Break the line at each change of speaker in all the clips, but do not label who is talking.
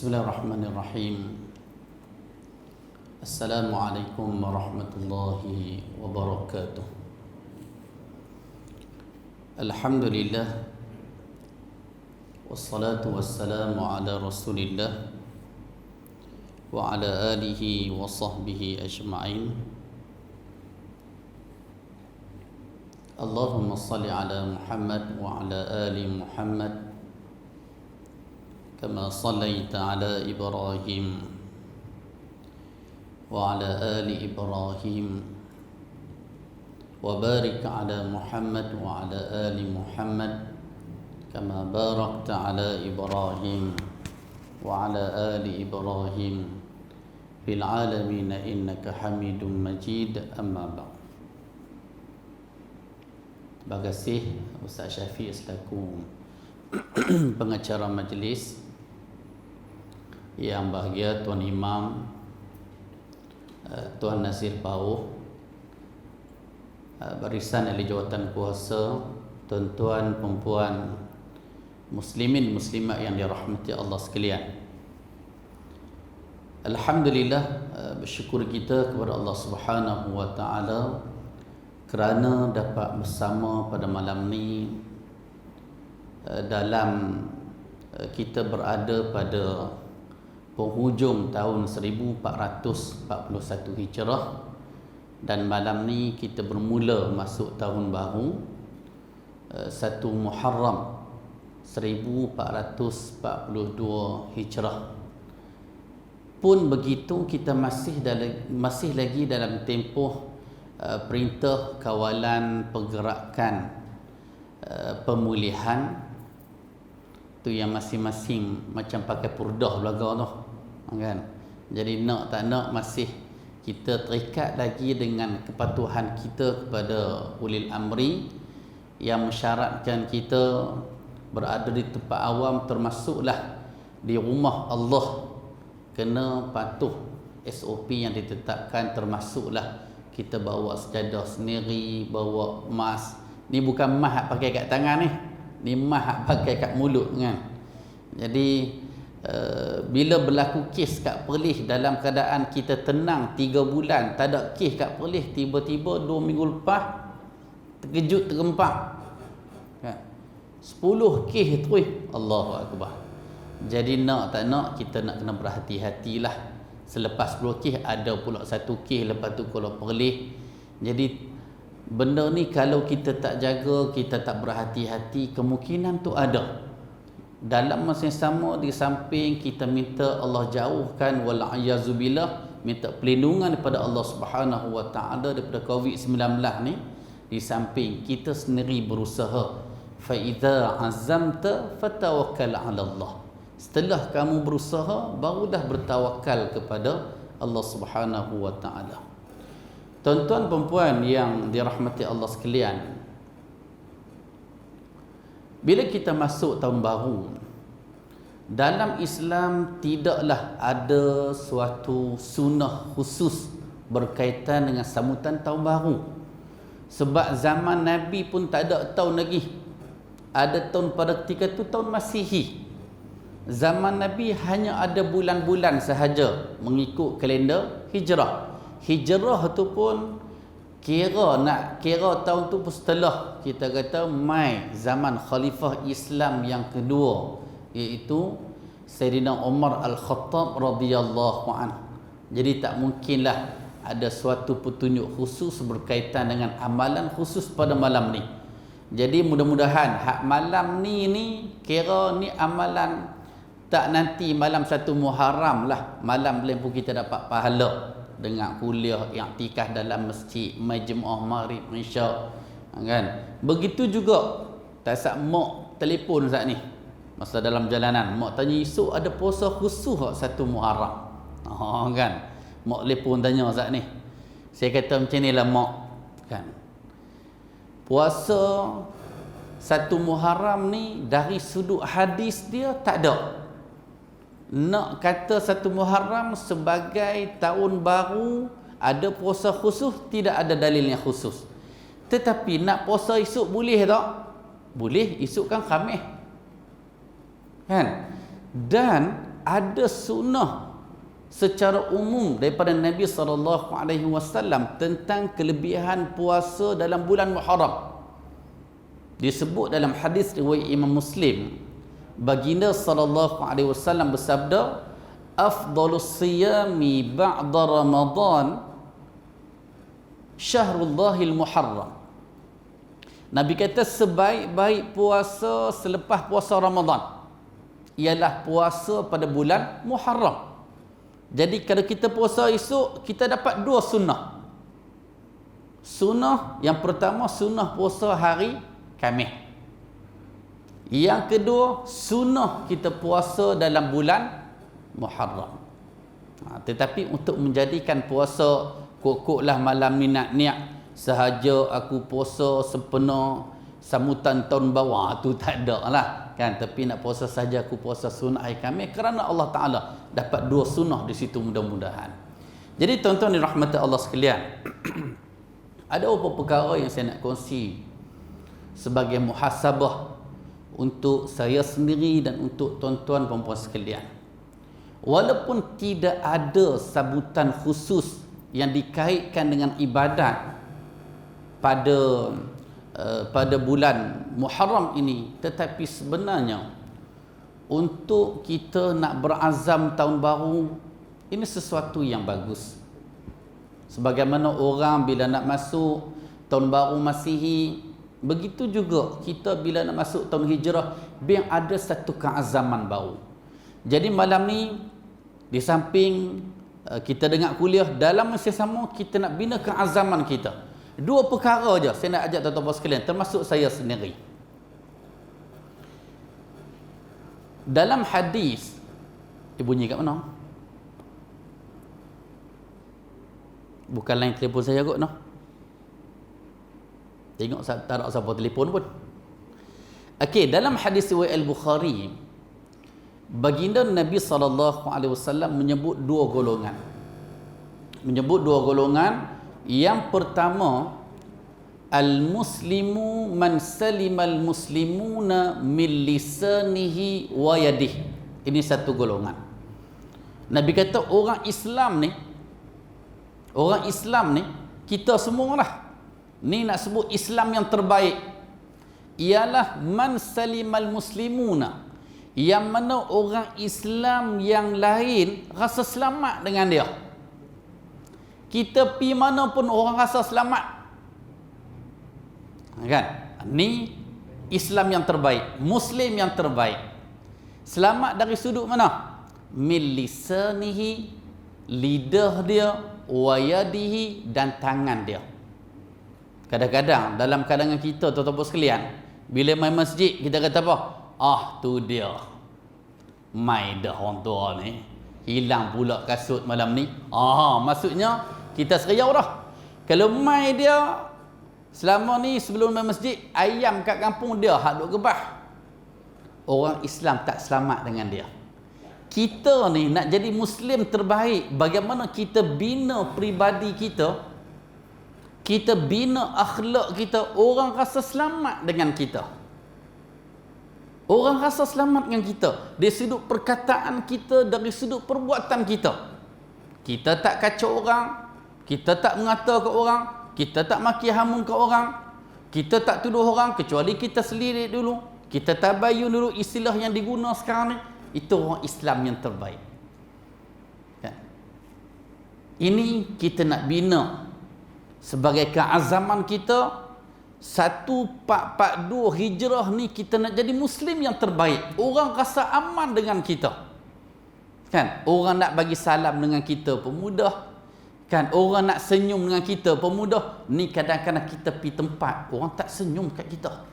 Bismillahirrahmanirrahim. Assalamualaikum warahmatullahi wabarakatuh. Alhamdulillah, wassalatu wassalamu ala rasulillah wa ala alihi wa sahbihi ajma'in. Allahumma salli ala Muhammad wa ala ali Muhammad كما صليت على إبراهيم وعلى آل إبراهيم وبارك على محمد وعلى آل محمد كما باركت على إبراهيم وعلى آل إبراهيم في العالمين إنك حميد مجيد. أما بعد. Terima kasih Ustaz Syafiq selaku pengacara majlis, yang bahagia Tuan Imam, Tuan Nazir Pauh, barisan ahli jawatan kuasa, tuan-tuan, perempuan, muslimin, muslimat yang dirahmati Allah sekalian. Alhamdulillah, bersyukur kita kepada Allah Subhanahu wa taala kerana dapat bersama pada malam ni dalam kita berada pada penghujung tahun 1441 Hijrah, dan malam ni kita bermula masuk tahun baru 1 Muharram 1442 Hijrah. Pun begitu, kita masih lagi dalam tempoh perintah kawalan pergerakan pemulihan tu, yang masing-masing macam pakai purdah belaga tu kan. Jadi nak tak nak masih kita terikat lagi dengan kepatuhan kita kepada ulil amri yang mensyaratkan kita berada di tempat awam, termasuklah di rumah Allah, kena patuh SOP yang ditetapkan, termasuklah kita bawa sejadah sendiri, bawa mask. Ni bukan mask pakai kat tangan ni mask pakai kat mulut kan. Jadi bila berlaku kes kat Perlis dalam keadaan kita tenang 3 bulan, tak ada kes kat Perlis, tiba-tiba 2 minggu lepas terkejut tergempak kan? 10 kes terus, Allahu Akbar. Jadi nak tak nak kita nak kena berhati-hatilah. Selepas 10 kes ada pula 1 kes lepas tu kalau Perlis. Jadi benda ni kalau kita tak jaga, kita tak berhati-hati, kemungkinan tu ada. Dalam masa yang sama, di samping kita minta Allah jauhkan wal'ayazubillah, minta perlindungan daripada Allah Subhanahu wa taala daripada COVID-19 ni, di samping kita sendiri berusaha, fa idza azamta fatawakkal 'ala Allah. Setelah kamu berusaha, barulah bertawakal kepada Allah Subhanahu wa taala. Tuan-tuan perempuan yang dirahmati Allah sekalian, bila kita masuk tahun baru, dalam Islam tidaklah ada suatu sunnah khusus berkaitan dengan sambutan tahun baru. Sebab zaman Nabi pun tak ada tahun lagi. Ada tahun pada ketika itu tahun Masihi. Zaman Nabi hanya ada bulan-bulan sahaja mengikut kalender Hijrah. Hijrah tu pun nak kira tahun tu pun setelah kita kata mai zaman Khalifah Islam yang kedua, iaitu Sayyidina Umar Al-Khattab radhiyallahu anhu. Jadi tak mungkinlah ada suatu petunjuk khusus berkaitan dengan amalan khusus pada malam ni. Jadi mudah-mudahan hak malam ni kira ni amalan tak nanti malam 1 Muharram lah, malam lain pun kita dapat pahala dengan kuliah i'tikaf dalam masjid, mai jemaah maghrib isyak kan. Begitu juga tak sak mak telefon saat ni masa dalam jalanan, mak tanya esok ada puasa khusus tak 1 Muharram kan. Mak telefon tanya saat ni, saya kata macam ni lah mak kan, puasa 1 Muharram ni dari sudut hadis dia tak ada. Nak kata 1 Muharram sebagai tahun baru ada puasa khusus, tidak ada dalilnya khusus. Tetapi nak puasa esok boleh tak? Boleh, esok kan Khamis. Kan? Dan ada sunnah secara umum daripada Nabi SAW tentang kelebihan puasa dalam bulan Muharram. Disebut dalam hadis riwayat Imam Muslim, baginda SAW bersabda, afdalus siyami ba'da Ramadan Syahrullahil Muharram. Nabi kata sebaik-baik puasa selepas puasa Ramadan ialah puasa pada bulan Muharram. Jadi kalau kita puasa esok, kita dapat dua sunnah. Sunnah yang pertama, sunnah puasa hari Khamis. Yang kedua, sunnah kita puasa dalam bulan Muharram. Tetapi untuk menjadikan puasa kok-koklah malam ni nak sahaja aku puasa sepenuh sambutan tahun baru, tu tak ada lah kan. Tapi nak puasa saja aku puasa sunnah hari Khamis kerana Allah Ta'ala dapat dua sunnah di situ mudah-mudahan. Jadi tuan-tuan dirahmati Allah sekalian, ada beberapa perkara yang saya nak kongsi sebagai muhasabah untuk saya sendiri dan untuk tuan-tuan perempuan sekalian. Walaupun tidak ada sambutan khusus yang dikaitkan dengan ibadat pada bulan Muharram ini, tetapi sebenarnya untuk kita nak berazam tahun baru, ini sesuatu yang bagus. Sebagaimana orang bila nak masuk tahun baru Masihi, begitu juga kita bila nak masuk tahun Hijrah, biar ada satu keazaman baru. Jadi malam ni, di samping kita dengar kuliah, dalam masa sama kita nak bina keazaman kita. Dua perkara je saya nak ajak tuan-tuan sekalian, termasuk saya sendiri. Dalam hadis, bunyi kat mana? Bukan line telefon saya kot, no? Tengok tak ada siapa telefon pun. Okey, dalam hadis riwayat Al-Bukhari, baginda Nabi SAW menyebut dua golongan. Yang pertama, al-muslimu man salimal muslimuna min lisanihi wa yadihi. Ini satu golongan. Nabi kata orang Islam ni, kita semua lah. Ni nak sebut Islam yang terbaik ialah man salimal muslimuna, yang mana orang Islam yang lain rasa selamat dengan dia. Kita pi mana pun orang rasa selamat, kan? Ni Islam yang terbaik, Muslim yang terbaik. Selamat dari sudut mana? Min lisanihi, lidah dia, wa yadihi, dan tangan dia. Kadang-kadang dalam kalangan kita, tuan-tuan sekalian, bila main masjid, kita kata apa? Tu dia, mai dah orang tua ni, hilang pula kasut malam ni. Maksudnya kita seriau dah. Kalau mai dia selama ni sebelum main masjid, ayam kat kampung dia hak duk gebah, orang Islam tak selamat dengan dia. Kita ni nak jadi Muslim terbaik, bagaimana kita bina peribadi kita, kita bina akhlak kita, orang rasa selamat dengan kita. Orang rasa selamat dengan kita dari sudut perkataan kita, dari sudut perbuatan kita. Kita tak kacau orang, kita tak mengata ke orang, kita tak maki hamun ke orang, kita tak tuduh orang kecuali kita selirik dulu, kita tabayun dulu istilah yang diguna sekarang ni. Itu orang Islam yang terbaik. Kan? Ini kita nak bina sebagai keazaman kita. 1442 Hijrah ni kita nak jadi Muslim yang terbaik. Orang rasa aman dengan kita, kan? Orang nak bagi salam dengan kita pun mudah, kan? Orang nak senyum dengan kita pun mudah. Ni kadang-kadang kita pergi tempat, orang tak senyum kat kita,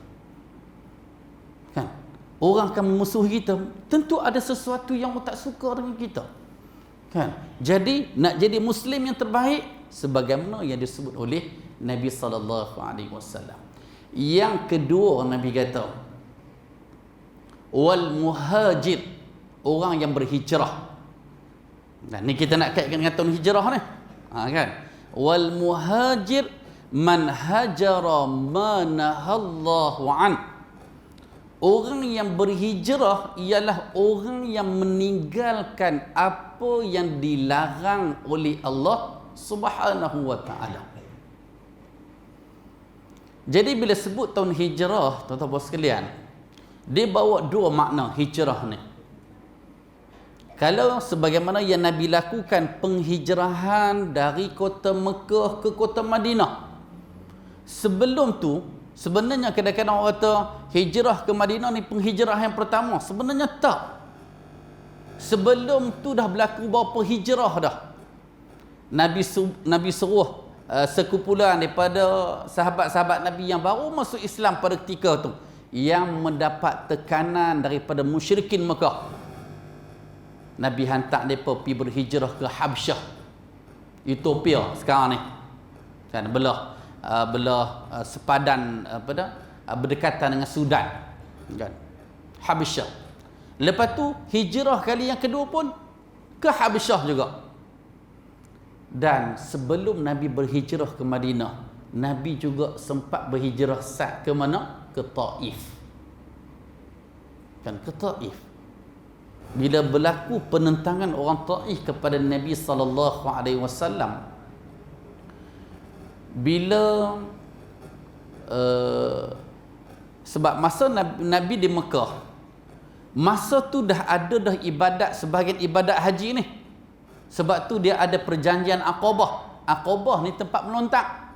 kan? Orang akan memusuhi kita, tentu ada sesuatu yang orang tak suka dengan kita, kan? Jadi nak jadi Muslim yang terbaik sebagaimana yang disebut oleh Nabi SAW. Yang kedua, Nabi kata wal muhajir, orang yang berhijrah. Nah, ni kita nak kaitkan dengan tahun hijrah ni, kan? Wal muhajir man hajara ma nahallahu an, Orang yang berhijrah ialah orang yang meninggalkan apa yang dilarang oleh Allah Subhanahu wa taala. Jadi bila sebut tahun hijrah, tuan-tuan sekalian, dia bawa dua makna hijrah ni. Kalau sebagaimana yang Nabi lakukan penghijrahan dari kota Mekah ke kota Madinah. Sebelum tu, sebenarnya kadang-kadang orang kata hijrah ke Madinah ni penghijrahan yang pertama. Sebenarnya tak. Sebelum tu dah berlaku beberapa hijrah dah. Nabi suruh sekumpulan daripada sahabat-sahabat Nabi yang baru masuk Islam pada ketika tu, yang mendapat tekanan daripada musyrikin Mekah. Nabi hantar mereka pergi berhijrah ke Habsyah, Ethiopia sekarang ni. Kan belah sepadan berdekatan dengan Sudan. Kan? Habsyah. Lepas tu hijrah kali yang kedua pun ke Habsyah juga. Dan sebelum Nabi berhijrah ke Madinah, Nabi juga sempat berhijrah ke mana? Ke Taif. Kan ke Taif. Bila berlaku penentangan orang Taif kepada Nabi sallallahu alaihi wasallam, bila sebab masa Nabi di Mekah, masa tu dah ada ibadat sebahagian ibadat haji ni. Sebab tu dia ada perjanjian Aqabah. Aqabah ni tempat melontak.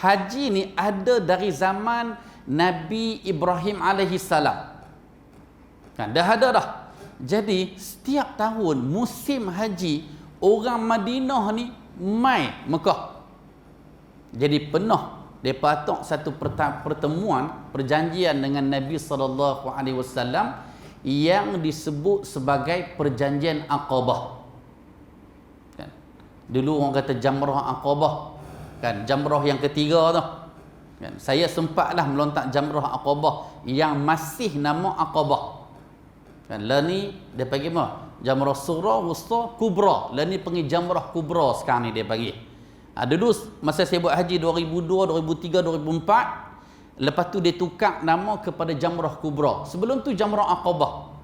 Haji ni ada dari zaman Nabi Ibrahim alaihi salam. Kan dah ada dah. Jadi setiap tahun musim haji, orang Madinah ni mai Mekah. Jadi pernah depa atok satu pertemuan perjanjian dengan Nabi sallallahu alaihi wasallam yang disebut sebagai perjanjian Aqabah. Kan? Dulu orang kata Jamrah Aqabah. Kan jamrah yang ketiga tu. Kan? Saya sempatlah melontak Jamrah Aqabah yang masih nama Aqabah. Kan lah ni dia panggil apa? Jamrah Sughra, Wusta, Kubra. Lah ni panggil Jamrah Kubra sekarang ni dia panggil. Dulu masa saya buat haji 2002, 2003, 2004, lepas tu dia tukar nama kepada Jamrah Kubra. Sebelum tu Jamrah Aqabah.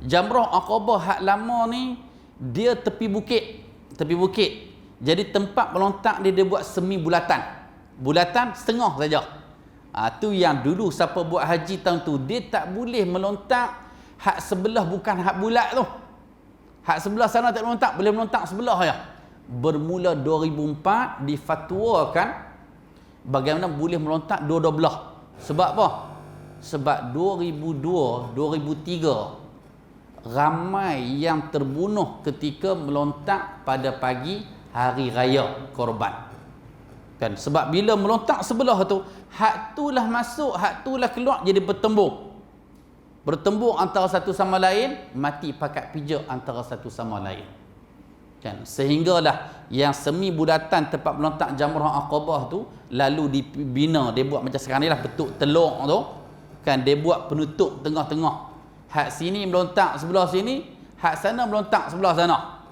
Jamrah Aqabah hak lama ni dia tepi bukit. Tepi bukit. Jadi tempat melontak dia buat semi bulatan. Bulatan setengah saja. Tu yang dulu siapa buat haji tahun tu, dia tak boleh melontak hak sebelah bukan hak bulat tu. Hak sebelah sana tak melontak, boleh melontak sebelah saja. Bermula 2004 difatwakan bagaimana boleh melontak dua-dua belah. Sebab apa? Sebab 2002, 2003 ramai yang terbunuh ketika melontak pada pagi hari raya Korban. Kan sebab bila melontak sebelah tu, hak tu lah masuk, hak tu lah keluar, jadi bertembung. Bertembung antara satu sama lain, mati pakat pijak antara satu sama lain. Kan sehinggalah yang semi bulatan tempat melontak Jamrah Aqabah tu lalu dibina, dia buat macam sekarang ni lah bentuk telur tu. Kan dia buat penutup tengah-tengah. Hak sini melontak sebelah sini, hak sana melontak sebelah sana.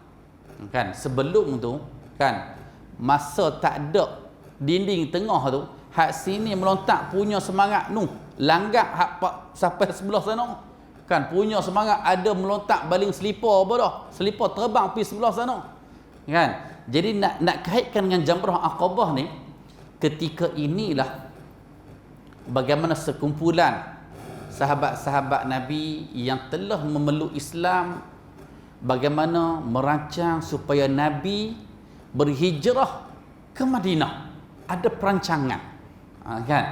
Kan sebelum tu kan masa tak ada dinding tengah tu, hak sini melontak punya semangat nu langgak hak sampai sebelah sana. Kan punya semangat ada melontak baling selipar apa dah. Selipar terbang pergi sebelah sana. Kan? Jadi nak kaitkan dengan Jamrah Aqabah ni, ketika inilah bagaimana sekumpulan sahabat-sahabat Nabi yang telah memeluk Islam, bagaimana merancang supaya Nabi berhijrah ke Madinah. Ada perancangan. Kan?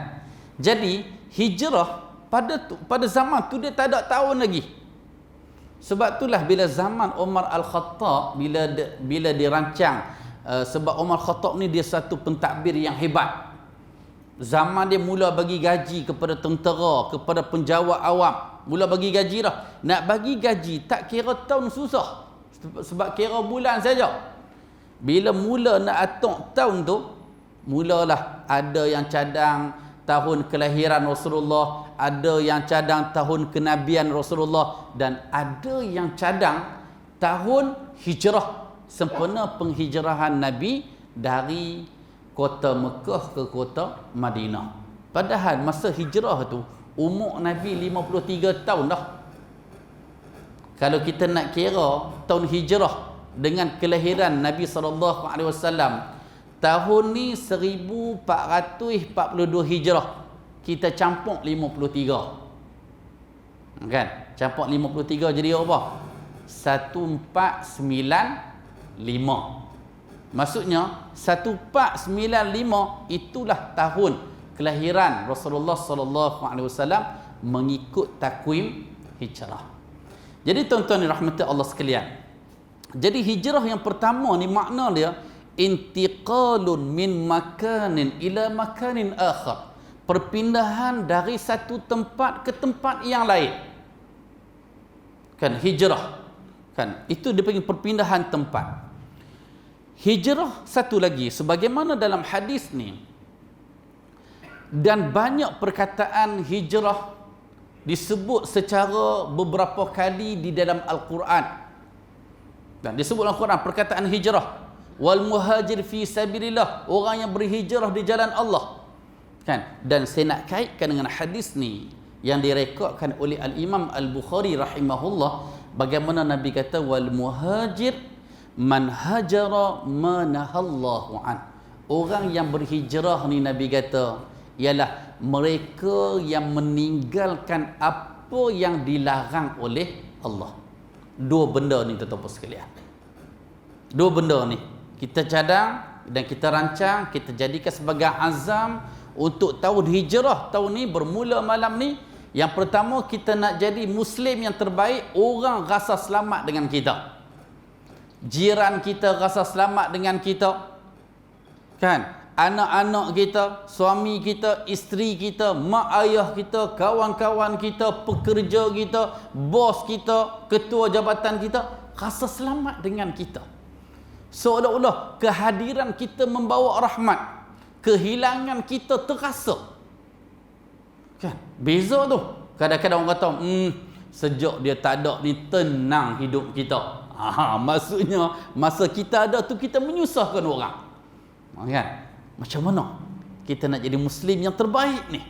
Jadi hijrah pada zaman tu dia tak ada tahun lagi. Sebab itulah bila zaman Umar Al-Khattab, bila dirancang, sebab Umar Al-Khattab ni dia satu pentadbir yang hebat. Zaman dia mula bagi gaji kepada tentera, kepada penjawat awam. Mula bagi gaji dah. Nak bagi gaji tak kira tahun susah. Sebab kira bulan saja. Bila mula nak atok tahun tu, mulalah ada yang cadang tahun kelahiran Rasulullah, ada yang cadang tahun kenabian Rasulullah, dan ada yang cadang tahun hijrah, sempena penghijrahan Nabi dari kota Mekah ke kota Madinah. Padahal masa hijrah tu Umur Nabi 53 tahun dah. Kalau kita nak kira tahun hijrah dengan kelahiran Nabi SAW, tahun ni 1442 hijrah, kita campur 53. Kan? Campur 53 jadi apa? 1495. Maksudnya 1495 itulah tahun kelahiran Rasulullah SAW mengikut takwim hijrah. Jadi tuan-tuan dirahmati Allah sekalian, jadi hijrah yang pertama ni makna dia intiqalun min makanin ila makanin akhar, perpindahan dari satu tempat ke tempat yang lain. Kan hijrah, kan itu dia panggil perpindahan tempat. Hijrah satu lagi sebagaimana dalam hadis ni, dan banyak perkataan hijrah disebut secara beberapa kali di dalam Al-Quran. Dan disebut dalam Al-Quran perkataan hijrah, wal muhajir fi sabilillah, orang yang berhijrah di jalan Allah. Kan? Dan saya nak kaitkan dengan hadis ni yang direkodkan oleh Al-Imam Al-Bukhari rahimahullah, bagaimana Nabi kata wal muhajir man hajara ma nahallahu an. Orang yang berhijrah ni Nabi kata ialah mereka yang meninggalkan apa yang dilarang oleh Allah. Dua benda ni tuan-tuan sekalian. Dua benda ni kita cadang dan kita rancang, kita jadikan sebagai azam untuk tahun hijrah tahun ni bermula malam ni. Yang pertama, kita nak jadi Muslim yang terbaik. Orang rasa selamat dengan kita, jiran kita rasa selamat dengan kita, kan? Anak-anak kita, suami kita, isteri kita, mak ayah kita, kawan-kawan kita, pekerja kita, bos kita, ketua jabatan kita rasa selamat dengan kita. Seolah-olah kehadiran kita membawa rahmat, kehilangan kita terasa. Kan? Beza tu. Kadang-kadang orang kata, sejak dia tak ada ni tenang hidup kita. Maksudnya masa kita ada tu kita menyusahkan orang. Kan? Macam mana kita nak jadi Muslim yang terbaik ni?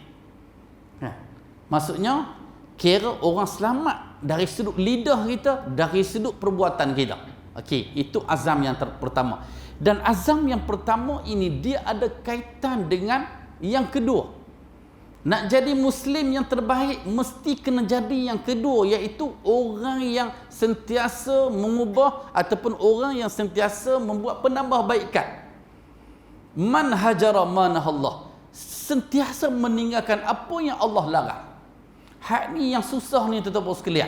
Maksudnya kira orang selamat dari sudut lidah kita, dari sudut perbuatan kita. Okey, itu azam yang pertama. Dan azam yang pertama ini dia ada kaitan dengan yang kedua. Nak jadi Muslim yang terbaik mesti kena jadi yang kedua, iaitu orang yang sentiasa mengubah ataupun orang yang sentiasa membuat penambahbaikan. Man hajara manahallah, sentiasa meninggalkan apa yang Allah larang. Hak ni yang susah ni tuan-tuan sekalian.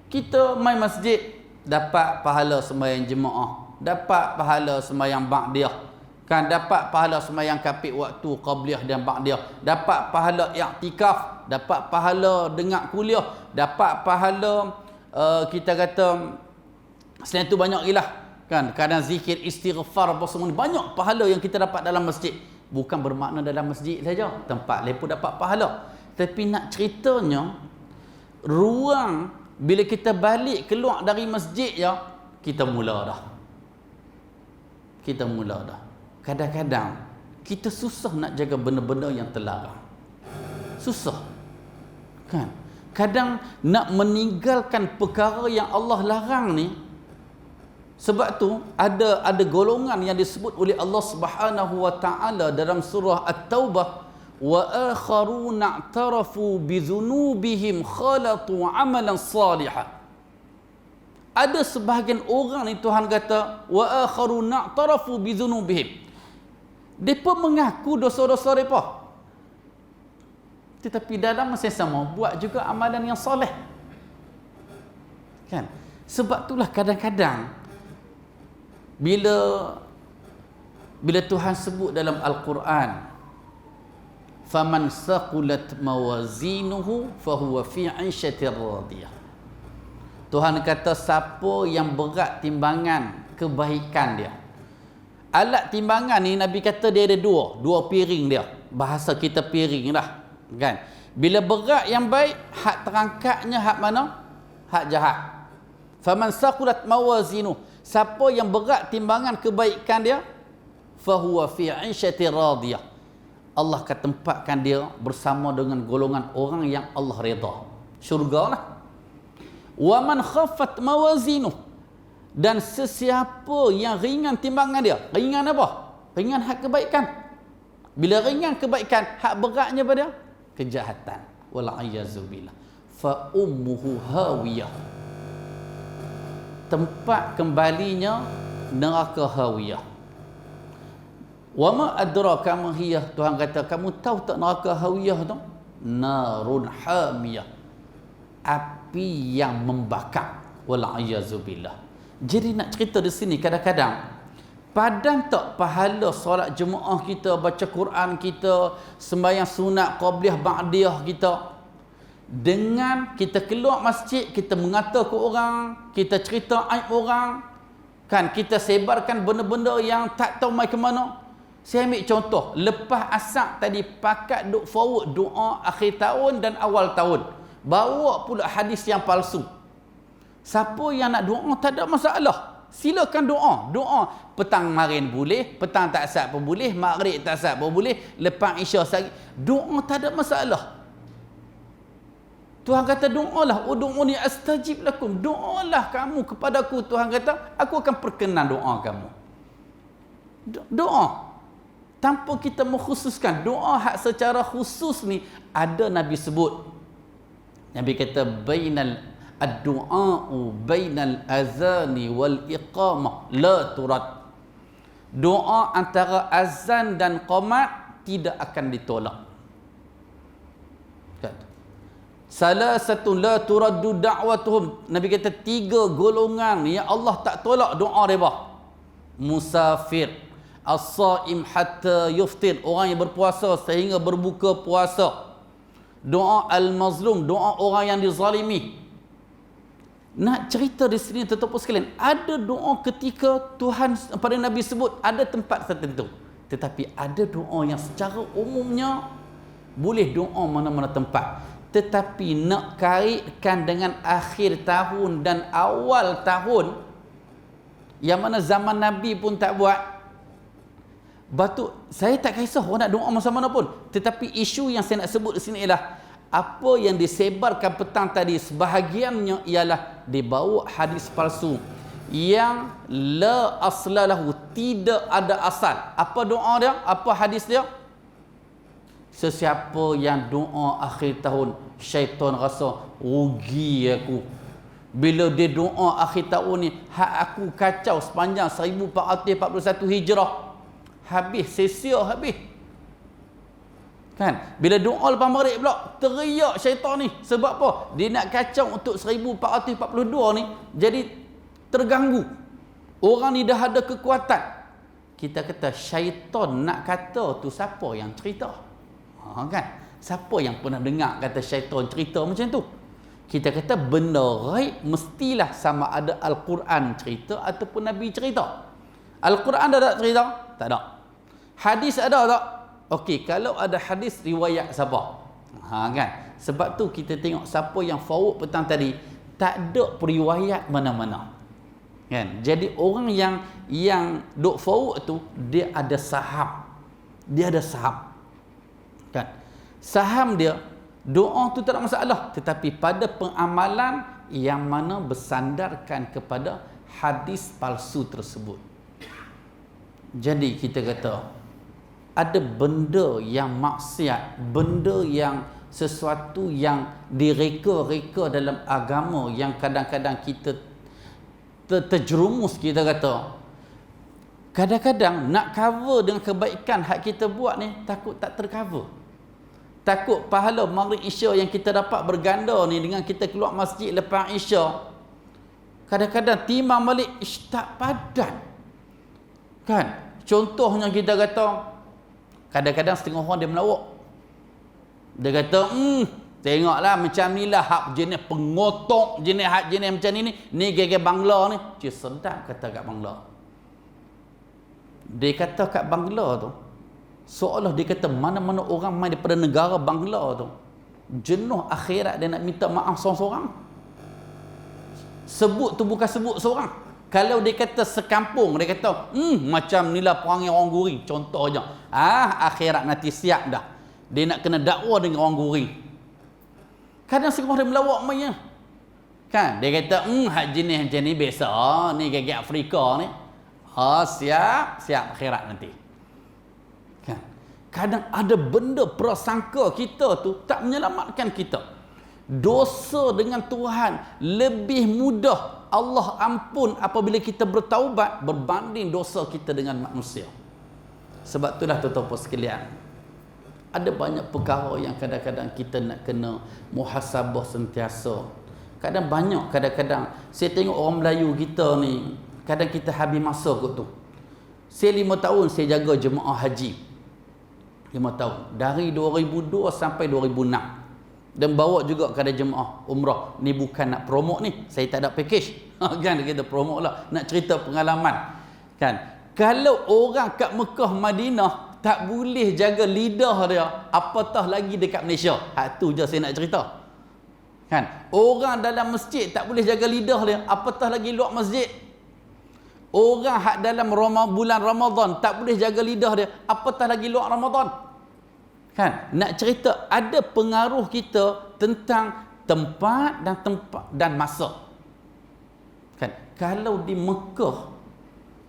Kita main masjid dapat pahala sembahyang jemaah, dapat pahala sembahyang ba'diyah, kan, dapat pahala sembahyang kapit waktu qabliyah dan ba'diyah, dapat pahala i'tikaf, dapat pahala dengar kuliah, dapat pahala kita kata selain itu banyak lagi. Kan, kadang zikir, istighfar, apa semua ni, banyak pahala yang kita dapat dalam masjid. Bukan bermakna dalam masjid saja, tempat lain pun dapat pahala. Tapi nak ceritanya, ruang bila kita balik keluar dari masjid ya, kita mula dah. Kita mula dah. Kadang-kadang kita susah nak jaga benda-benda yang terlarang. Susah. Kan? Kadang nak meninggalkan perkara yang Allah larang ni. Sebab tu ada golongan yang disebut oleh Allah Subhanahu wa taala dalam surah At-Taubah, wa akharuna i'tarafu bi dhunubihim khalatu 'amalan salihan. Ada sebahagian orang ni Tuhan kata wa akharuna i'tarafu bi dhunubihim. Depa mengaku dosa-dosa depa. Tetapi dalam masa sama buat juga amalan yang soleh. Kan? Sebab itulah kadang-kadang bila Tuhan sebut dalam Al-Quran, faman saqulat mawazinuhu fahuwa fi 'ishatir radiyah. Tuhan kata siapa yang berat timbangan kebaikan dia. Alat timbangan ni Nabi kata dia ada dua piring dia. Bahasa kita piring lah, kan. Bila berat yang baik, hak terangkatnya hak mana? Hak jahat. Faman saqulat mawazinuhu, siapa yang berat timbangan kebaikan dia, fahuwa fi 'ishatir radiyah, Allah akan tempatkan dia bersama dengan golongan orang yang Allah redha. Syurga lah. Wa man khaffat mawazinuh, dan sesiapa yang ringan timbangan dia. Ringan apa? Ringan hak kebaikan. Bila ringan kebaikan, hak beratnya pada kejahatan. Wal a'yazubillah. Fa ummuhu hawiyah. Tempat kembalinya neraka hawiyah. Wa ma adraka ma hiya. Tuhan kata, kamu tahu tak neraka hawiyah tu? Narun hamiyah. Api yang membakar. Wal a'yazubillah. Jadi nak cerita di sini, kadang-kadang padan tak pahala solat jemaah kita, baca Quran kita, sembahyang sunat, qabliyah, ba'diyah kita, dengan kita keluar masjid, kita mengata ke orang, kita cerita aib orang, kan, kita sebarkan benda-benda yang tak tahu mai ke mana. Saya ambil contoh, lepas asar tadi pakat duk forward doa akhir tahun dan awal tahun, bawa pula hadis yang palsu. Siapa yang nak doa tak ada masalah, silakan doa. Doa petang marin boleh, petang tak sat pun boleh, maghrib tak sat pun boleh, lepas isya sehari, doa tak ada masalah. Tuhan kata doalah, ud'uni astajib lakum, doalah kamu kepadaku. Tuhan kata aku akan perkenan doa kamu. Doa tanpa kita mengkhususkan. Doa hak secara khusus ni ada Nabi sebut. Nabi kata bainal ad-du'a'u bainal azani wal iqamah la turad. Doa antara azan dan qamat tidak akan ditolak. Salah satu la turaddu da'watuhum. Nabi kata 3 golongan yang Allah tak tolak doa mereka. Musafir, as-saim hatta yuftir, orang yang berpuasa sehingga berbuka puasa. Doa al-mazlum, doa orang yang dizalimi. Nak cerita di sini tuan-tuan sekalian, ada doa ketika Tuhan pada Nabi sebut ada tempat tertentu, tetapi ada doa yang secara umumnya boleh doa mana-mana tempat. Tetapi nak kaitkan dengan akhir tahun dan awal tahun, yang mana zaman Nabi pun tak buat, batu saya tak kisah orang nak doa masa mana pun. Tetapi isu yang saya nak sebut di sini ialah apa yang disebarkan petang tadi, sebahagiannya ialah dibawa hadis palsu yang la aslalahu, tidak ada asal. Apa doa dia? Apa hadis dia? Sesiapa yang doa akhir tahun, syaitan rasa rugi aku. Bila dia doa akhir tahun ni, hak aku kacau sepanjang 1441 Hijrah. Habis, sia-sia habis. Kan? Bila doa lepas maghrib pula, teriak syaitan ni. Sebab apa? Dia nak kacau untuk 1442 ni, jadi terganggu. Orang ni dah ada kekuatan. Kita kata syaitan nak kata tu siapa yang cerita? Kan? Siapa yang pernah dengar kata syaitan cerita macam tu? Kita kata benda ghaib mestilah sama ada Al-Quran cerita ataupun Nabi cerita. Al-Quran ada tak cerita? Tak ada. Hadis ada tak? Okey, kalau ada hadis, riwayat siapa? Kan? Sebab tu kita tengok siapa yang forward petang tadi, tak ada periwayat mana-mana. Kan? Jadi orang yang duk forward tu, dia ada saham. Dia ada saham. Kan? Saham dia, doa tu tak ada masalah, tetapi pada pengamalan yang mana bersandarkan kepada hadis palsu tersebut. Jadi kita kata ada benda yang maksiat, benda yang sesuatu yang direka-reka dalam agama, yang kadang-kadang kita terjerumus. Kita kata kadang-kadang nak cover dengan kebaikan hak kita buat ni, takut tak tercover. Takut pahala maghrib isya yang kita dapat berganda ni dengan kita keluar masjid lepas isya, kadang-kadang timbang balik tak padan. Kan? Contohnya kita kata, kadang-kadang setengah orang dia melawak. Dia kata, tengoklah macam ni lah hak jenis pengotok, jenis hak jenis macam ni gaya Bangla ni. Cik sedap kata kat Bangla. Dia kata kat Bangla tu, seolah dia kata mana-mana orang main daripada negara Bangla tu jenuh akhirat, dia nak minta maaf seorang-seorang. Sebut tu bukan sebut seorang, Kalau dia kata sekampung, dia kata, macam ni lah perangai orang guring. Contohnya, akhirat nanti siap dah. Dia nak kena dakwa dengan orang guring. Kadang setengah dia melawak mainnya. Kan? Dia kata, hak jenis macam ni biasa. Ni gagak Afrika ni. Siap akhirat nanti. Kan? Kadang ada benda prasangka kita tu tak menyelamatkan kita. Dosa dengan Tuhan lebih mudah Allah ampun apabila kita bertaubat berbanding dosa kita dengan manusia. Sebab itulah tuan-tuan sekalian, ada banyak perkara yang kadang-kadang kita nak kena muhasabah sentiasa. Kadang-kadang saya tengok orang Melayu kita ni, kadang kita habis masa kot tu. Saya 5 tahun saya jaga jemaah haji. 5 tahun. Dari 2002 sampai 2006. Dan bawa juga kepada jemaah umrah. Ni bukan nak promote ni. Saya tak ada package. Kan kita promote lah. Nak cerita pengalaman. Kan. Kalau orang kat Mekah, Madinah tak boleh jaga lidah dia, apatah lagi dekat Malaysia. Hak tu je saya nak cerita. Kan. Orang dalam masjid tak boleh jaga lidah dia, apatah lagi luar masjid. Orang hak dalam bulan Ramadan tak boleh jaga lidah dia, apatah lagi luar Ramadan. Kan, nak cerita ada pengaruh kita tentang tempat dan masa. Kan, kalau di Mekah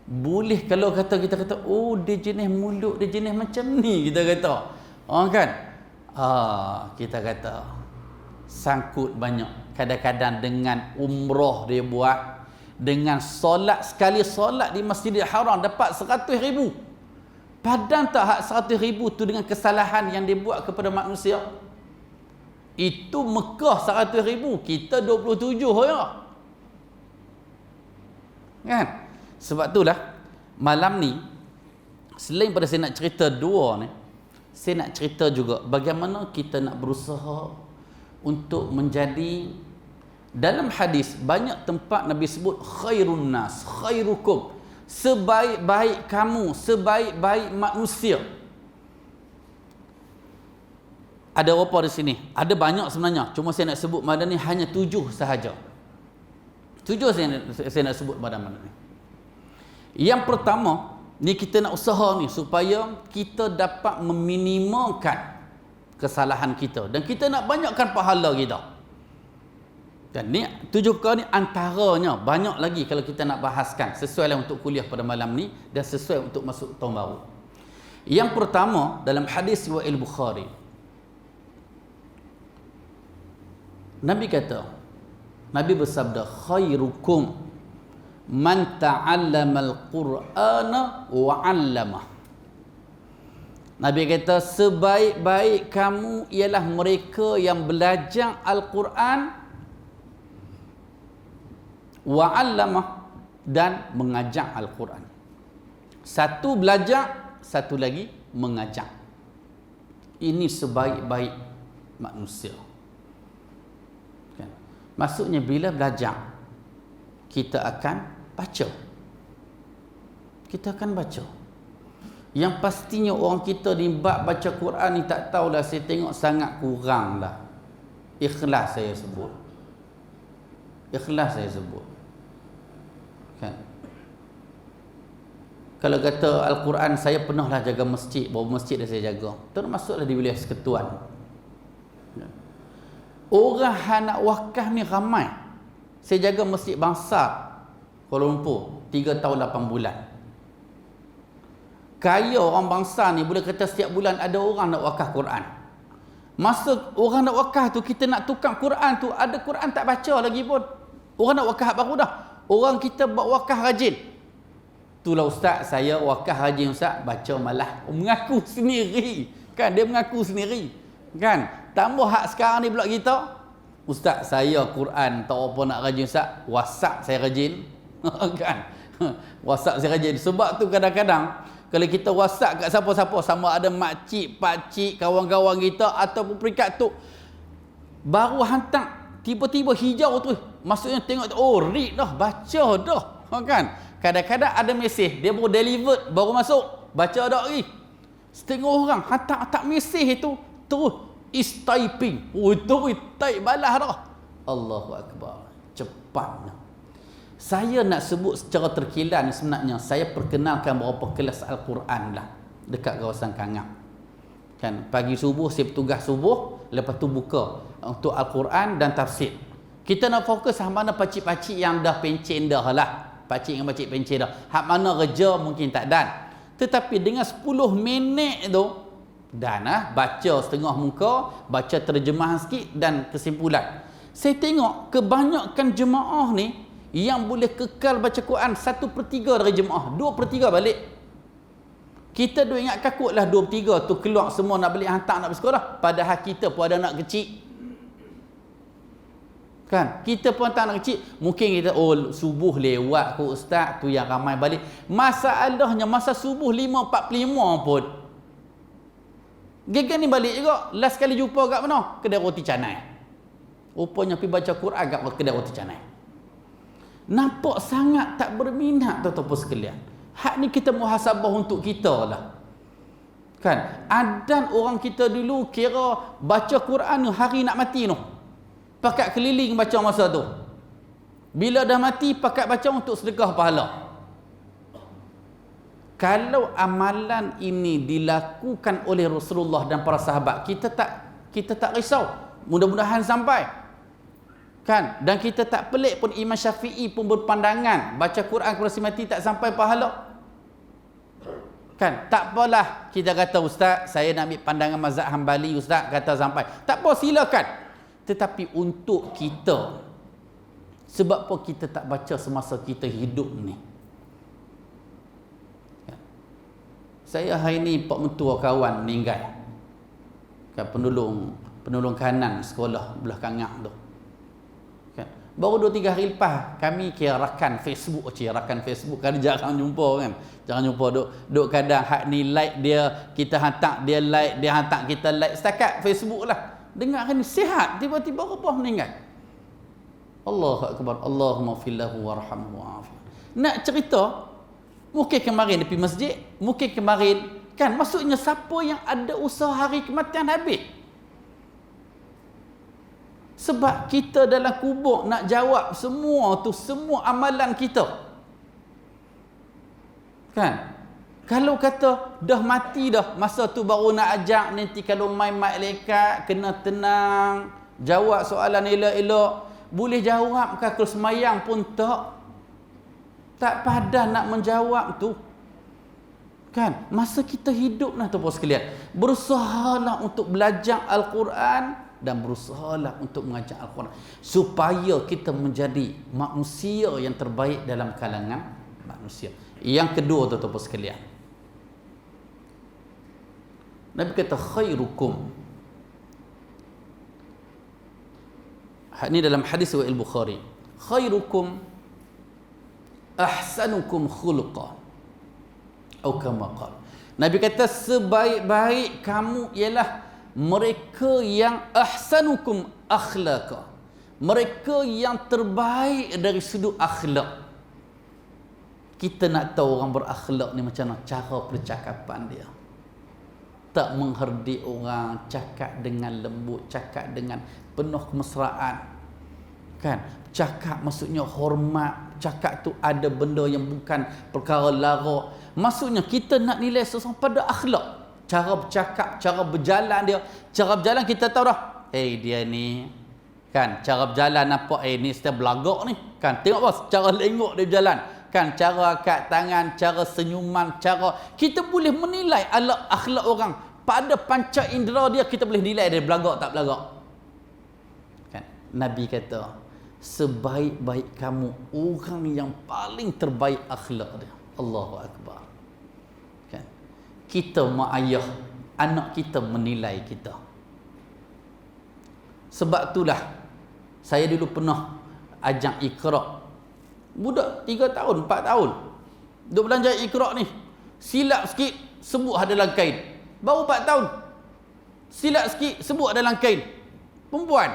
boleh, kalau kita kata dia jenis mulut dia jenis macam ni, kita kata. Kan? Kita kata sangkut banyak. Kadang-kadang dengan umrah dia buat, dengan solat, sekali solat di Masjidil Haram dapat 100,000. Padan tak hak 100,000 tu dengan kesalahan yang dia buat kepada manusia? Itu Mekah 100,000, kita 27 ya. Kan? Sebab itulah malam ni, selain pada saya nak cerita dua ni, saya nak cerita juga bagaimana kita nak berusaha untuk menjadi, dalam hadis banyak tempat Nabi sebut khairun nas, khairukum, sebaik-baik kamu, sebaik-baik manusia. Ada berapa di sini? Ada banyak sebenarnya. Cuma saya nak sebut malam ni hanya 7 sahaja. 7 saya nak sebut malam ni. Yang pertama, ni kita nak usaha ni supaya kita dapat meminimalkan kesalahan kita dan kita nak banyakkan pahala kita. Dan ni 7 perkara ni antaranya, banyak lagi kalau kita nak bahaskan, sesuai lah untuk kuliah pada malam ni dan sesuai untuk masuk tahun baru. Yang pertama, dalam hadis riwayat Bukhari, Nabi kata, Nabi bersabda, khairukum man ta'allamal Qur'ana wa 'allamah. Nabi kata sebaik-baik kamu ialah mereka yang belajar Al-Quran wa 'allamah dan mengajar Al-Quran. Satu belajar, satu lagi mengajar. Ini sebaik-baik manusia. Kan? Maksudnya bila belajar, kita akan baca. Kita akan baca. Yang pastinya orang kita di bab baca Quran ni tak tahulah, saya tengok sangat kurang lah. Ikhlas saya sebut. Ikhlas saya sebut. Kan? Kalau kata Al-Quran, saya pernah lah jaga masjid, bawa masjid dah saya jaga. Termasuklah di wilayah Seketuan. Orang nak wakaf ni ramai. Saya jaga Masjid Bangsa Kuala Lumpur 3 tahun 8 bulan. Kaya orang bangsa ni boleh kata setiap bulan ada orang nak wakaf Quran. Masa orang nak wakaf tu, kita nak tukar Quran tu, ada Quran tak baca lagi pun. Orang nak wakaf baru dah. Orang kita buat wakaf rajin. Itulah ustaz, saya wakaf rajin ustaz, baca malah mengaku sendiri. Kan, dia mengaku sendiri. Kan, tambah hak sekarang ni pula kita, ustaz saya Quran tak apa nak rajin ustaz, WhatsApp saya rajin. Kan, WhatsApp saya rajin. Sebab tu kadang-kadang kalau kita WhatsApp kat siapa-siapa, sama ada makcik, pakcik, kawan-kawan kita ataupun peringkat tu, baru hantar tiba-tiba hijau tu, maksudnya tengok, oh read dah, baca dah. Kan, kadang-kadang ada mesej dia baru delivered, baru masuk, baca dah lagi. Setengah orang hantar mesej itu terus is typing. Oh itu type balas dah. Allahu Akbar, cepatnya. Saya nak sebut secara terkilan sebenarnya, saya perkenalkan beberapa kelas Al-Quran lah dekat kawasan Kangap. Kan, pagi subuh saya bertugas subuh, lepas tu buka untuk Al-Quran dan tafsir. Kita nak fokus hak mana pakcik-pakcik yang dah pencen dah lah. Pakcik dengan pakcik pencen dah. Hak mana kerja mungkin tak dan. Tetapi dengan 10 minit tu, dan baca setengah muka, baca terjemahan sikit dan kesimpulan. Saya tengok kebanyakan jemaah ni yang boleh kekal baca Quran 1/3 dari jemaah, 2/3 balik. Kita duk ingat kakutlah 2/3 tu keluar semua nak balik hantar nak pergi sekolah. Padahal kita pun ada anak kecil. Kan? Kita pun tak anak kecil. Mungkin kita, subuh lewat ke ustaz, tu yang ramai balik. Masalahnya masa subuh 5.45 pun. Gegan ni balik juga. Last kali jumpa kat mana? Kedai roti canai. Rupanya pergi baca Quran kat kedai roti canai. Nampak sangat tak berminat tuan-tuan sekalian. Hak ni kita muhasabah untuk kita lah. Kan? Adan orang kita dulu kira baca Quran ni hari nak mati tu. Pakat keliling baca masa tu. Bila dah mati pakat baca untuk sedekah pahala. Kalau amalan ini dilakukan oleh Rasulullah dan para sahabat, kita tak risau. Mudah-mudahan sampai. Kan? Dan kita tak pelik pun Imam Syafi'i pun berpandangan baca Quran kepada si mati tak sampai pahala. Kan? Tak apalah kita kata ustaz, saya nak ambil pandangan mazhab Hambali, ustaz kata sampai. Tak apa, silakan. Tetapi untuk kita, sebab apa kita tak baca semasa kita hidup ni? Saya hari ni pak mentua kawan meninggal. Kan, penolong kanan sekolah belah Kangap tu. Kan, baru 2-3 hari lepas kami kira rakan Facebook, kan jarang jumpa kan. Jangan jumpa duk kadang hak ni like dia, kita hantar dia like, dia hantar kita like, setakat Facebook lah. Dengar ni sihat, tiba-tiba apa meninggal. Allahu akbar. Allahumma fillahu warhamhu wa'afi. Nak cerita, mungkin kemarin di masjid, mungkin kemarin, kan maksudnya siapa yang ada usaha hari kematian habis. Sebab kita dalam kubur nak jawab semua tu, semua amalan kita. Kan? Kalau kata dah mati dah, masa tu baru nak ajak nanti kalau main malaikat kena tenang, jawab soalan elok-elok, boleh jawab ke kalau semayang pun tak padan nak menjawab tu. Kan? Masa kita hidup lah tuan-tuan sekalian, berusahalah untuk belajar Al-Quran dan berusahalah untuk mengajar Al-Quran supaya kita menjadi manusia yang terbaik dalam kalangan manusia. Yang kedua tuan-tuan sekalian, Nabi kata khairukum. Ini dalam hadis riwayat Bukhari. Khairukum ahsanukum khuluqa. Atau kama qala. Nabi kata sebaik-baik kamu ialah mereka yang ahsanukum akhlaqa. Mereka yang terbaik dari sudut akhlak. Kita nak tahu orang berakhlak ni macam mana cara percakapan dia. Tak mengherdik orang, cakap dengan lembut, cakap dengan penuh kemesraan. Kan? Cakap maksudnya hormat, cakap tu ada benda yang bukan perkara lara. Maksudnya kita nak nilai seseorang pada akhlak. Cara bercakap, cara berjalan dia. Cara berjalan kita tahu dah. Dia ni. Kan? Cara berjalan apa? Ni setiap belagak ni. Kan? Tengok bos, cara lengok dia berjalan. Kan? Cara angkat tangan, cara senyuman, cara. Kita boleh menilai akhlak orang. Pada panca indera dia, kita boleh nilai dia belagak tak belagak. Kan? Nabi kata, sebaik-baik kamu, orang yang paling terbaik akhlak dia. Allahu Akbar. Kan? Kita mak ayah, anak kita menilai kita. Sebab itulah saya dulu pernah ajak Iqra. Budak 3 tahun, 4 tahun. Duk belajar Iqra ni. Silap sikit, sebut ada dalam kain. Baru 4 tahun. Silap sikit, sebut ada dalam kain. Perempuan.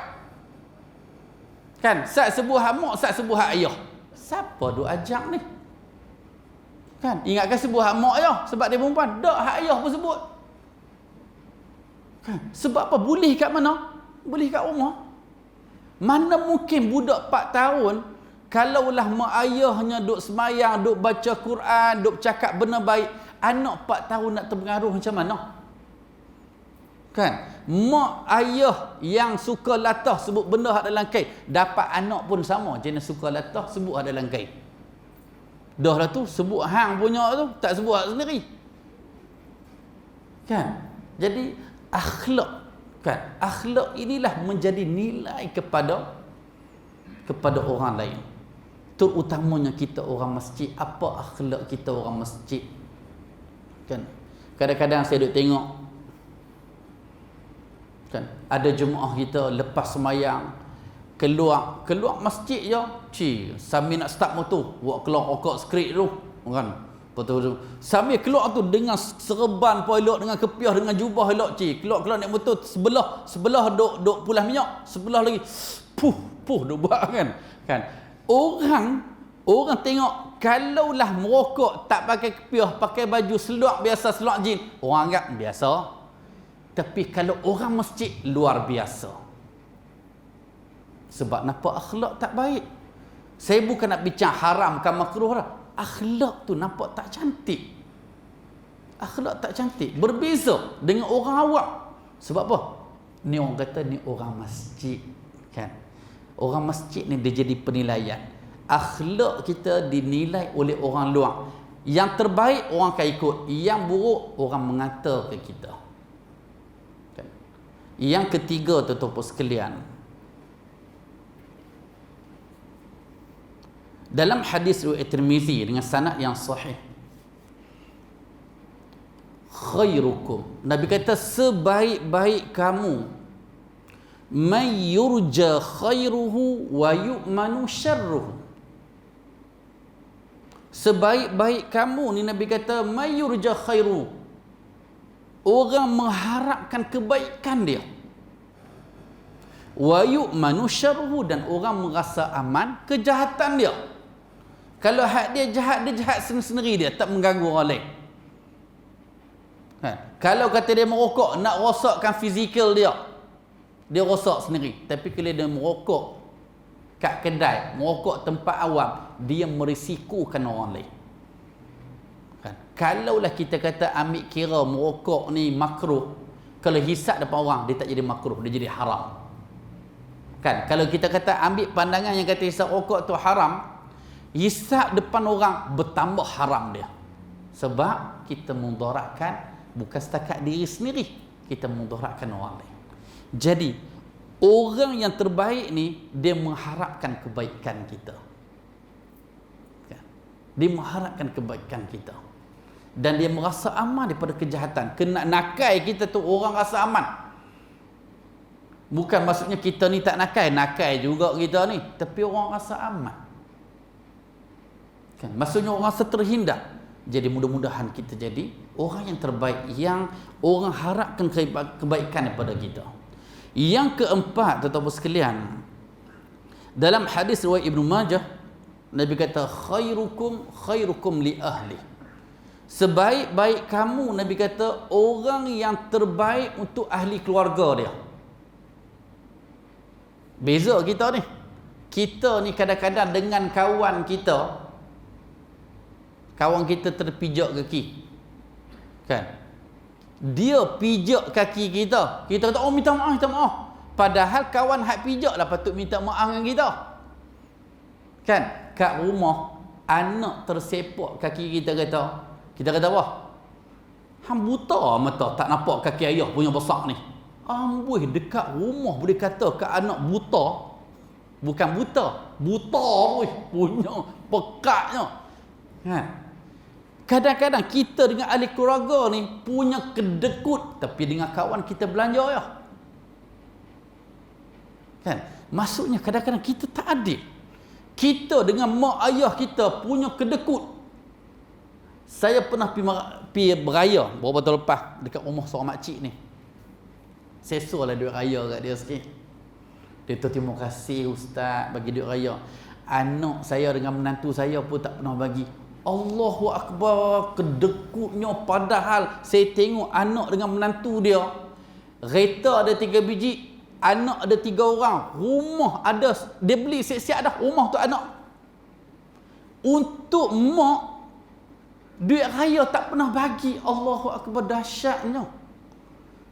Kan? Sat sebut hak mak, sat sebut hak ayah. Siapa duk ajak ni? Kan? Ingatkan sebut hak mak ayah sebab dia perempuan. Tak, hak ayah pun sebut. Kan? Sebab apa? Boleh kat mana? Boleh kat rumah. Mana mungkin budak 4 tahun Kalaulah mak ayahnya duk semayang, duk baca Quran, duk cakap benda baik, anak 4 tahun nak terpengaruh macam mana? Kan? Mak ayah yang suka latah sebut benda hak dalam kain, dapat anak pun sama jenis suka latah sebut hak dalam kain. Dah lah tu sebut hang punya tu, tak sebut hak sendiri. Kan? Jadi akhlak, kan? Akhlak inilah menjadi nilai kepada orang lain. Terutamanya kita orang masjid, apa akhlak kita orang masjid? Kan? Kadang-kadang saya duk tengok, kan, ada jemaah kita lepas semayang keluar masjid je, sambil nak start motor, buat keluar rokok skrit tu, kan? Betul. Sambil keluar tu dengan serban pun elok, dengan kepiah, dengan jubah elok, keluar naik motor, sebelah duk pulas minyak, sebelah lagi puh duk buat, kan? Orang tengok, kalaulah merokok tak pakai kepiah, pakai baju seluar biasa, seluar jin, orang anggap biasa. Tapi kalau orang masjid, luar biasa. Sebab nampak akhlak tak baik. Saya bukan nak bincang haram ke makruh lah. Akhlak tu nampak tak cantik. Akhlak tak cantik. Berbeza dengan orang awam. Sebab apa? Ni orang kata ni orang masjid, kan? Orang masjid ni dia jadi penilaian. Akhlak kita dinilai oleh orang luar. Yang terbaik orang akan ikut, yang buruk orang mengata ke kita. Kan? Yang ketiga, tuan-tuan sekalian, dalam hadis riwayat Tirmizi dengan sanad yang sahih, khairukum, Nabi kata sebaik-baik kamu, may yurja khairuhu wa yu'manu syarruhu. Sebaik-baik kamu ni Nabi kata may yurja khairuhu, orang mengharapkan kebaikan dia, wa yu'manu syarruhu, dan orang merasa aman kejahatan dia. Kalau hak dia jahat sendiri dia, tak mengganggu orang lain. Kalau kata dia merokok, nak rosakkan fizikal dia, dia rosak sendiri. Tapi kalau dia merokok kat kedai, merokok tempat awam, dia merisikokan orang lain. Kan? Kalaulah kita kata ambil kira merokok ni makruh, kalau hisap depan orang, dia tak jadi makruh, dia jadi haram. Kan? Kalau kita kata ambil pandangan yang kata hisap rokok tu haram, hisap depan orang bertambah haram dia. Sebab kita mudaratkan bukan setakat diri sendiri, kita mudaratkan orang lain. Jadi orang yang terbaik ni, dia mengharapkan kebaikan kita, kan? Dia mengharapkan kebaikan kita, dan dia merasa aman daripada kejahatan. Kena nakai kita tu orang rasa aman. Bukan maksudnya kita ni tak nakai juga kita ni, tapi orang rasa aman, kan? Maksudnya orang rasa terhindar. Jadi mudah-mudahan kita jadi orang yang terbaik, yang orang harapkan kebaikan daripada kita. Yang keempat, tuan-tuan sekalian, dalam hadis riwayat Ibnu Majah, Nabi kata khairukum li ahli. Sebaik-baik kamu, Nabi kata, orang yang terbaik untuk ahli keluarga dia. Beza kita ni. Kita ni kadang-kadang dengan kawan kita terpijak kaki, kan? Dia pijak kaki kita, kita kata oh minta maaf. Padahal kawan hak pijak lah patut minta maaf dengan kita, kan? Kat rumah anak tersepak kaki kita kata apa? Hang buta mata tak nampak kaki ayah punya besar ni. Amboi, dekat rumah boleh kata kat anak buta. Bukan buta punya pekatnya, kan? Kadang-kadang kita dengan ahli keluarga ni punya kedekut, tapi dengan kawan kita belanja ya, kan? Maksudnya kadang-kadang kita tak adil. Kita dengan mak ayah kita punya kedekut. Saya pernah pergi beraya beberapa tahun lepas dekat rumah seorang makcik ni. Saya suruhlah duit raya kat dia sikit. Dia tu, terima kasih ustaz bagi duit raya. Anak saya dengan menantu saya pun tak pernah bagi. Allahu Akbar, kedekutnya. Padahal saya tengok anak dengan menantu dia, kereta ada 3 biji, anak ada 3 orang, rumah ada, dia beli siap-siap dah rumah tu anak. Untuk mak, duit raya tak pernah bagi. Allahu Akbar, dahsyatnya.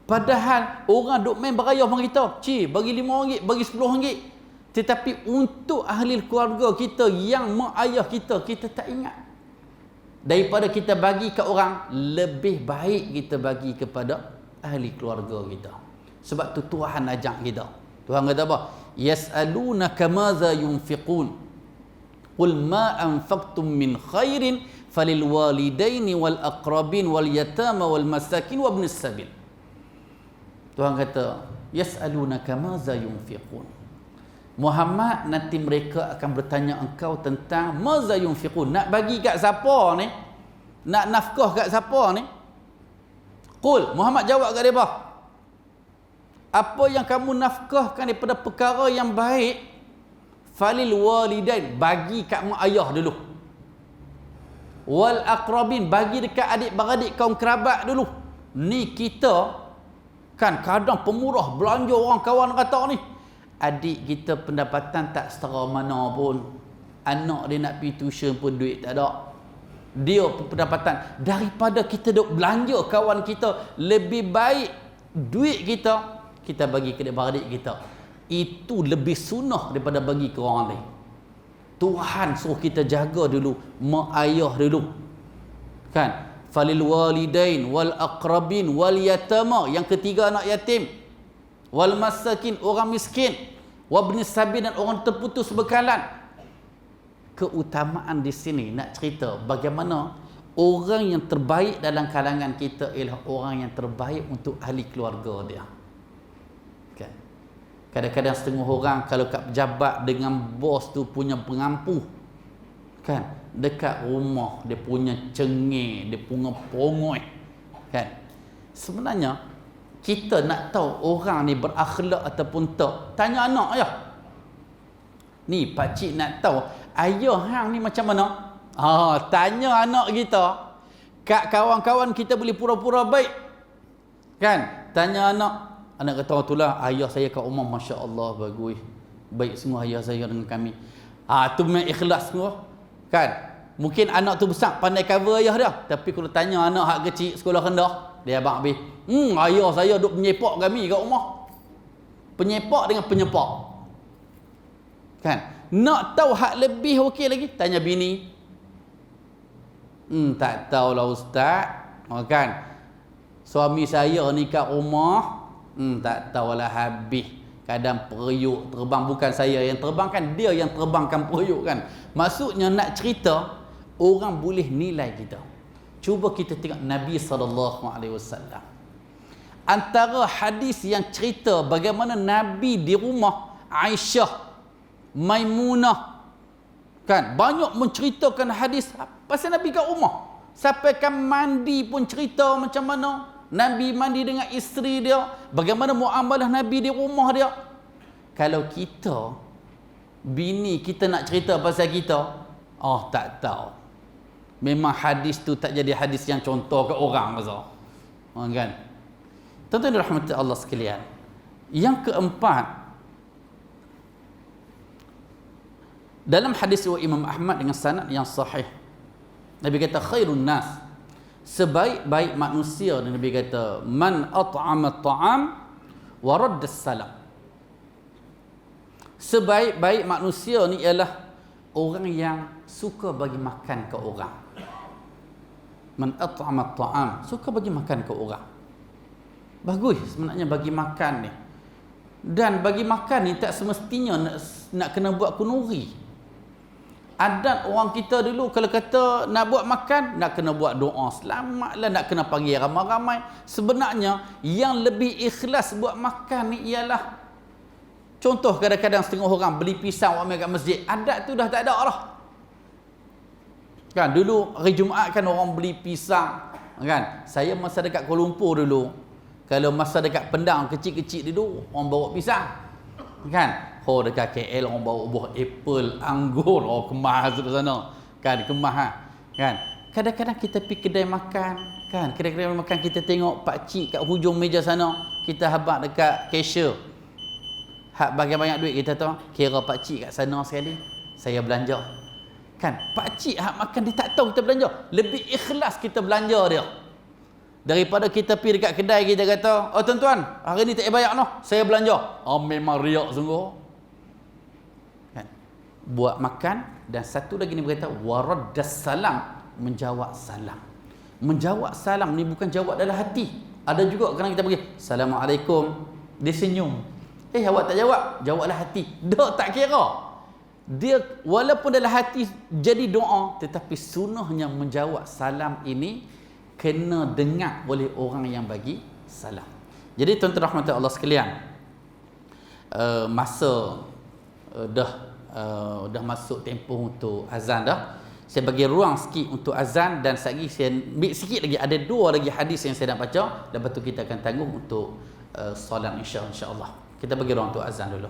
Padahal orang duk main beraya dengan kita, bagi RM5, bagi RM10. Tetapi untuk ahli keluarga kita yang mak ayah kita, kita tak ingat. Daripada kita bagi ke orang, lebih baik kita bagi kepada ahli keluarga kita. Sebab tu Tuhan ajak kita. Tuhan kata apa? Yas'alunaka madza yunfiqun. Qul ma anfaqtum min khairin falil walidaini wal aqrabin wal yatama wal masakin wa ibnis sabil. Tuhan kata, yas'alunaka madza yunfiqun. Muhammad, nanti mereka akan bertanya engkau tentang madza yunfiqun. Nak bagi kat siapa ni? Nak nafkah kat siapa ni? Qul, Muhammad jawab kat depa. Apa yang kamu nafkahkan daripada perkara yang baik, falil walidain, bagi kat mak ayah dulu. Wal aqrabin, bagi dekat adik-beradik kaum kerabat dulu. Ni kita kan kadang pemurah belanja orang kawan kata ni. Adik kita pendapatan tak setara mana pun. Anak dia nak pergi tuition pun duit tak ada. Dia pendapatan. Daripada kita duk belanja kawan kita, lebih baik duit kita bagi ke adik-beradik kita. Itu lebih sunnah daripada bagi ke orang lain. Tuhan suruh kita jaga dulu mak ayah dulu. Kan? Falil walidain wal aqrabin wal yatama, yang ketiga anak yatim, wal masakin, orang miskin, wabnis sabil, dan orang terputus bekalan. Keutamaan di sini nak cerita bagaimana orang yang terbaik dalam kalangan kita ialah orang yang terbaik untuk ahli keluarga dia. Kan? Kadang-kadang setengah orang kalau kat pejabat dengan bos tu punya pengampu, kan? Dekat rumah dia punya cengeng, dia punya pongoi, kan? Sebenarnya kita nak tahu orang ni berakhlak ataupun tak, tanya anak ya. Ni pak cik nak tahu ayah hang ni macam mana? Tanya anak kita. Kat kawan-kawan kita boleh pura-pura baik, kan? Tanya anak. Anak kata, itulah ayah saya kat rumah, masya-Allah, bagus, baik semua ayah saya dengan kami. Tu memang ikhlas semua, kan? Mungkin anak tu besar pandai cover ayah dia, tapi kalau tanya anak hak kecil sekolah rendah, dia abang habis, ayah saya duk penyepak kami kat rumah. Penyepak dengan penyepak, kan? Nak tahu hak lebih okey lagi, tanya bini. Tak tahulah ustaz, kan? Suami saya ni kat rumah, tak tahulah habis. Kadang periuk terbang, bukan saya yang terbang, kan dia yang terbangkan periuk, kan? Maksudnya nak cerita orang boleh nilai kita. Cuba kita tengok Nabi SAW. Antara hadis yang cerita bagaimana Nabi di rumah Aisyah, Maimunah, kan, banyak menceritakan hadis pasal Nabi kat rumah. Sampaikan mandi pun cerita macam mana Nabi mandi dengan isteri dia, bagaimana muamalah Nabi di rumah dia. Kalau kita, bini kita nak cerita pasal kita, tak tahu. Memang hadis tu tak jadi hadis yang contoh ke orang pasal. Kan? Tuan-tuan dirahmati Allah sekalian. Yang keempat, dalam hadis Imam Ahmad dengan sanad yang sahih, Nabi kata khairun nas, sebaik-baik manusia, dan Nabi kata man at'ama at-ta'am wa radda as-salam. Sebaik-baik manusia ni ialah orang yang suka bagi makan ke orang. Man at'ama at-ta'am, suka bagi makan ke orang. Bagus sebenarnya bagi makan ni. Dan bagi makan ni tak semestinya nak kena buat kunuri. Adat orang kita dulu kalau kata nak buat makan, nak kena buat doa selamatlah, nak kena panggil ramai-ramai. Sebenarnya yang lebih ikhlas buat makan ni ialah, contoh kadang-kadang setengah orang beli pisang ambil kat masjid. Adat tu dah tak ada dah. Kan dulu hari Jumaat kan orang beli pisang, kan? Saya masa dekat Kuala Lumpur dulu, kalau masa dekat Pendang kecil-kecil dulu orang bawa pisang, kan? Dekat KL orang bawa buah apple, anggur, kemas di sana, kan? Kemas, kan? Kadang-kadang kita pergi kedai makan, kan? Kedai-kedai makan kita tengok pak cik kat hujung meja sana, kita habaq dekat cashier. Hak bagi banyak duit kita tu, kira pak cik kat sana sekali, saya belanja. Kan pakcik hak makan dia tak tahu kita belanja. Lebih ikhlas kita belanja dia daripada kita pergi dekat kedai kita kata, "Oh tuan-tuan, hari ni tak payah bayar noh, saya belanja." Oh memang riak sungguh. Kan? Buat makan, dan satu lagi ni berkata waraddas salam, menjawab salam. Menjawab salam ni bukan jawab dalam hati. Ada juga kadang kita pergi, "Assalamualaikum." Dia senyum. Awak tak jawab, jawablah hati. Dah tak kira. Dia walaupun dalam hati jadi doa, tetapi sunnahnya menjawab salam ini kena dengar oleh orang yang bagi salam. Jadi tuan-tuan rahmat Allah sekalian, masa dah masuk tempoh untuk azan dah. Saya bagi ruang sikit untuk azan, dan lagi saya ambil sikit lagi, ada 2 lagi hadis yang saya nak baca, lepas tu kita akan tanggung untuk solat insya-Allah. Kita bagi ruang untuk azan dulu.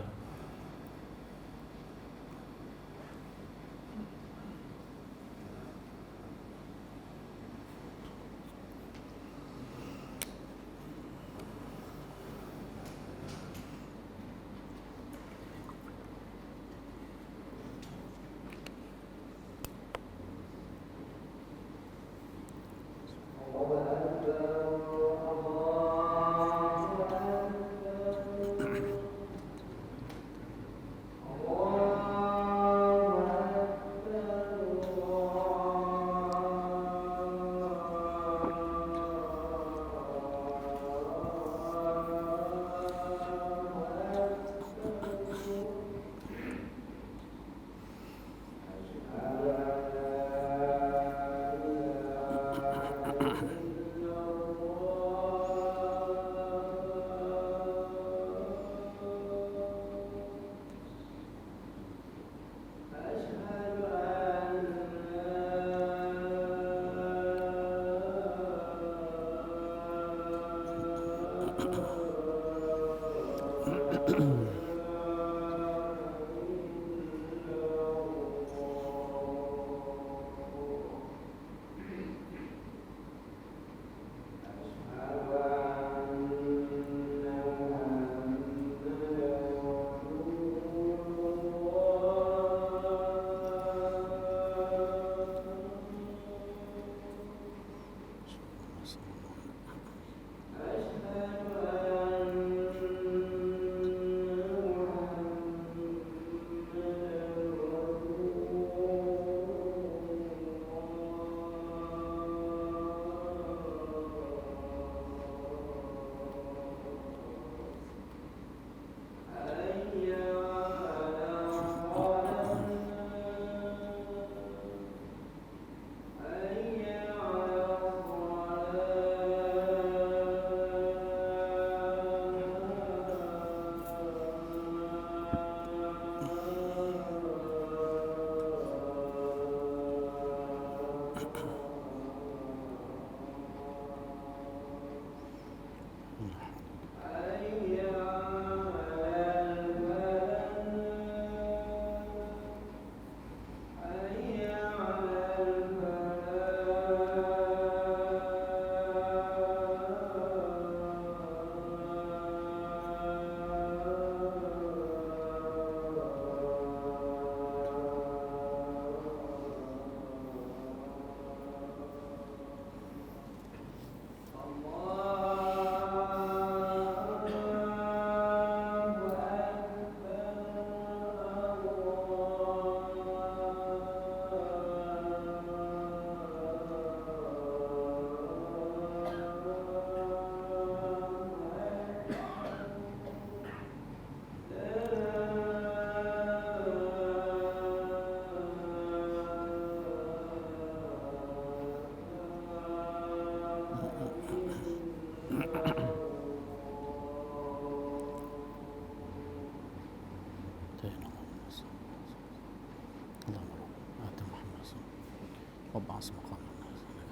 وابعث مقام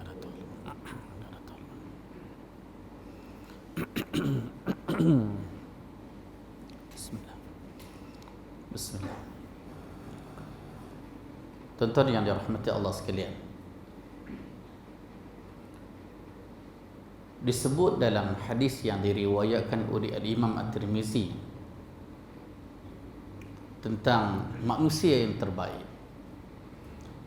لا تغلب لا تغلب. Bismillah. Bismillah. Tuan-tuan yang dirahmati Allah sekalian, disebut dalam hadis yang diriwayatkan oleh Imam At-Tirmizi tentang manusia yang terbaik.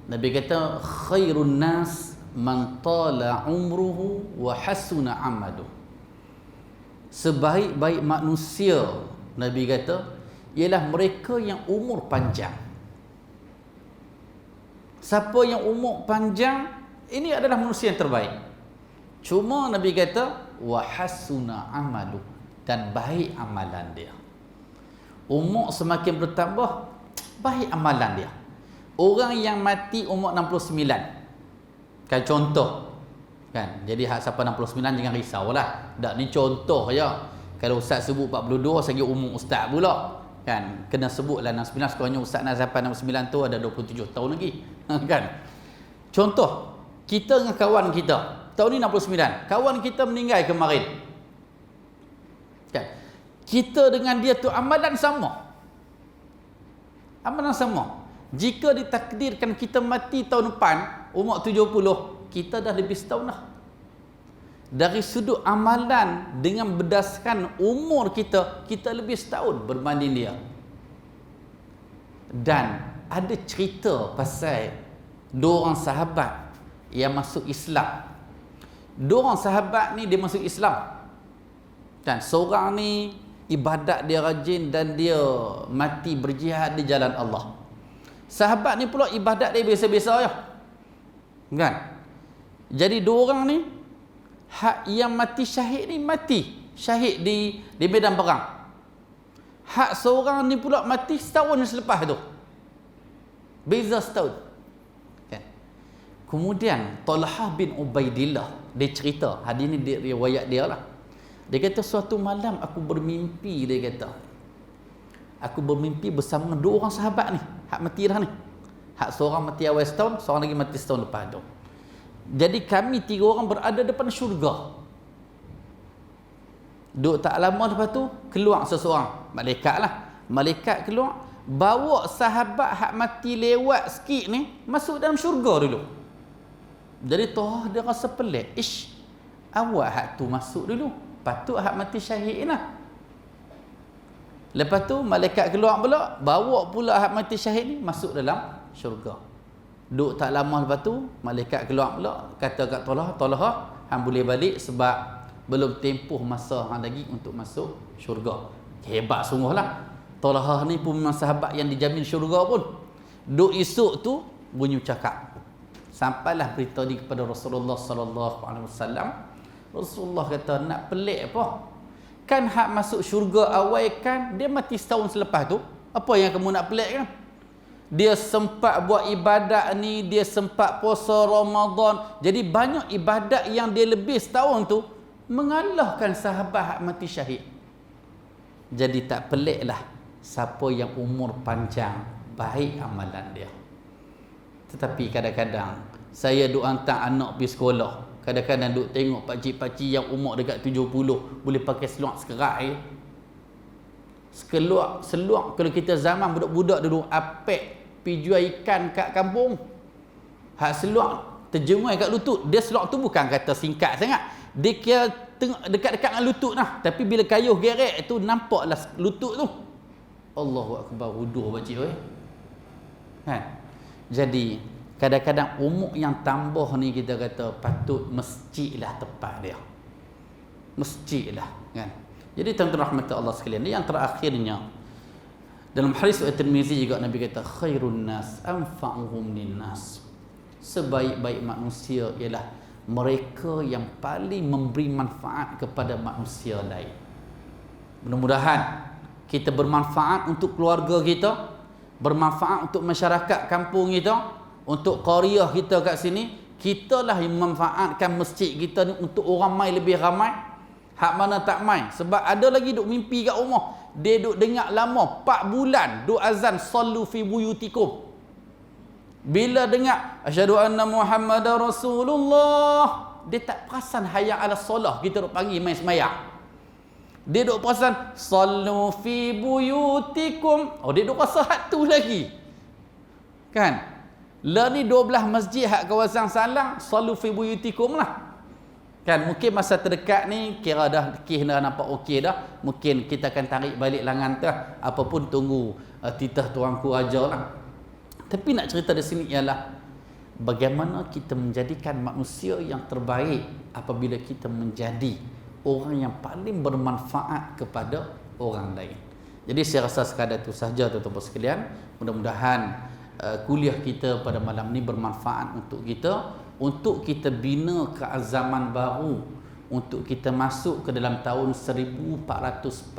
Nabi kata khairun nas man tala umruhu wa hasuna amalu. Sebaik-baik manusia, Nabi kata, ialah mereka yang umur panjang. Siapa yang umur panjang, ini adalah manusia yang terbaik. Cuma Nabi kata wa hasuna amalu, dan baik amalan dia. Umur semakin bertambah, baik amalan dia. Orang yang mati umur 69, kan contoh, kan, jadi hak siapa 69 jangan risaulah. Dak ni contoh je. Kalau ustaz sebut 42 segi umur ustaz pula, kan, kena sebutlah 69, sekurangnya ustaz nak sampai 69 tu ada 27 tahun lagi. Kan, contoh, kita dengan kawan kita tahun ni 69, kawan kita meninggal kemarin, kan, kita dengan dia tu amalan sama. Amalan sama. Jika ditakdirkan kita mati tahun depan umur 70, kita dah lebih setahun dah. Dari sudut amalan, dengan berdasarkan umur kita, kita lebih setahun berbanding dia. Dan ada cerita pasal dua orang sahabat yang masuk Islam. Dua orang sahabat ni dia masuk Islam, dan seorang ni ibadat dia rajin dan dia mati berjihad di jalan Allah. Sahabat ni pula ibadat dia biasa-biasa je, kan. Jadi dua orang ni, hak yang mati syahid ni mati syahid di medan perang. Hak seorang ni pula mati setahun selepas tu, beza setahun, kan. Kemudian Talhah bin Ubaidillah dia cerita, hadis ni dia riwayat dia lah. Dia kata suatu malam aku bermimpi, dia kata aku bermimpi bersama dua orang sahabat ni, hak mati dah ni. Hak seorang mati awal setahun, seorang lagi mati setahun lepas tu. Jadi kami tiga orang berada depan syurga. Duk tak lama lepas tu keluar seseorang, malaikat lah. Malaikat keluar bawa sahabat hak mati lewat sikit ni masuk dalam syurga dulu. Jadi toh dia rasa pelik. Ish, awak hak tu masuk dulu, patut hak mati syahid lah. Lepas tu malaikat keluar pula, bawa pula hak mati syahid ni masuk dalam syurga. Duk tak lama lepas tu malaikat keluar pula, kata kat Talhah, hang boleh balik sebab belum tempoh masa hang lagi untuk masuk syurga. Hebat sungguh lah. Talhah ni pun memang sahabat yang dijamin syurga pun. Duk esok tu bunyi cakap, sampailah berita ni kepada Rasulullah sallallahu alaihi wasallam. Rasulullah kata, nak pelik apa? Kan hak masuk syurga awal kan dia mati setahun selepas tu. Apa yang kamu nak pelik kan? Dia sempat buat ibadat ni, dia sempat puasa Ramadan. Jadi banyak ibadat yang dia lebih setahun tu mengalahkan sahabat hak mati syahid. Jadi tak peliklah siapa yang umur panjang, baik amalan dia. Tetapi kadang-kadang saya duk hantar anak pergi sekolah, kadang-kadang duk tengok pakcik-pakcik yang umur dekat 70 boleh pakai seluar sekerat seluar kalau kita zaman budak-budak dulu apek pergi jual ikan kat kampung, hak seluar terjemai kat lutut. Dia seluar tu bukan kata singkat sangat, dia kira dekat-dekat dengan lutut lah, tapi bila kayuh gerek tu nampaklah lutut tu. Allahu akbar, wuduh pakcik kan. Jadi kadang-kadang umur yang tambah ni kita kata patut masjidlah tepat dia. Masjidlah, kan. Jadi tuan-tuan rahmat Allah sekalian, yang terakhirnya dalam hadis At-Tirmizi juga Nabi kata khairun nas anfa'uhum linnas. Sebaik-baik manusia ialah mereka yang paling memberi manfaat kepada manusia lain. Mudah-mudahan kita bermanfaat untuk keluarga kita, bermanfaat untuk masyarakat kampung kita, untuk qaryah kita kat sini. Kitalah yang memanfaatkan masjid kita ni untuk orang mai lebih ramai. Hak mana tak mai, sebab ada lagi duk mimpi kat rumah, dia duk dengar lama 4 bulan duk azan sallu fi buyutikum. Bila dengar asyhadu anna Muhammadar Rasulullah, dia tak perasan hayya ala solah, kita duk panggil mai sembahyang. Dia duk perasan sallu fi buyutikum. Oh, dia duk rasa hak tu lagi, kan. Lah ni 12 masjid hak kawasan Salang, sallu fi buyutikum lah, kan. Mungkin masa terdekat ni kira dah kes dah nampak okey dah, mungkin kita akan tarik balik langan tu. Apa pun tunggu titah tuanku ajar lah. Tapi nak cerita di sini ialah bagaimana kita menjadikan manusia yang terbaik apabila kita menjadi orang yang paling bermanfaat kepada orang lain. Jadi saya rasa sekadar itu sahaja tuan-tuan sekalian. Mudah-mudahan kuliah kita pada malam ni bermanfaat untuk kita bina keazaman baru, untuk kita masuk ke dalam tahun 1442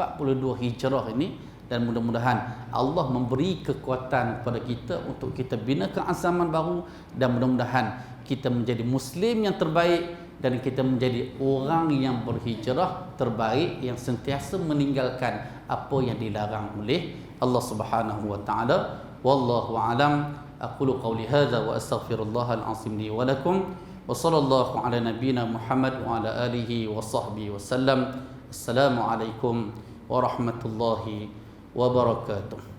Hijrah ini, dan mudah-mudahan Allah memberi kekuatan kepada kita untuk kita bina keazaman baru, dan mudah-mudahan kita menjadi muslim yang terbaik dan kita menjadi orang yang berhijrah terbaik yang sentiasa meninggalkan apa yang dilarang oleh Allah Subhanahu wa taala. Wallahu alam. Aqulu qawli hadza wa astaghfirullahal azim li wa lakum. Wa sallallahu ala nabiyyina Muhammad wa ala alihi wa sahbihi wasallam. Assalamu alaikum warahmatullahi wabarakatuh.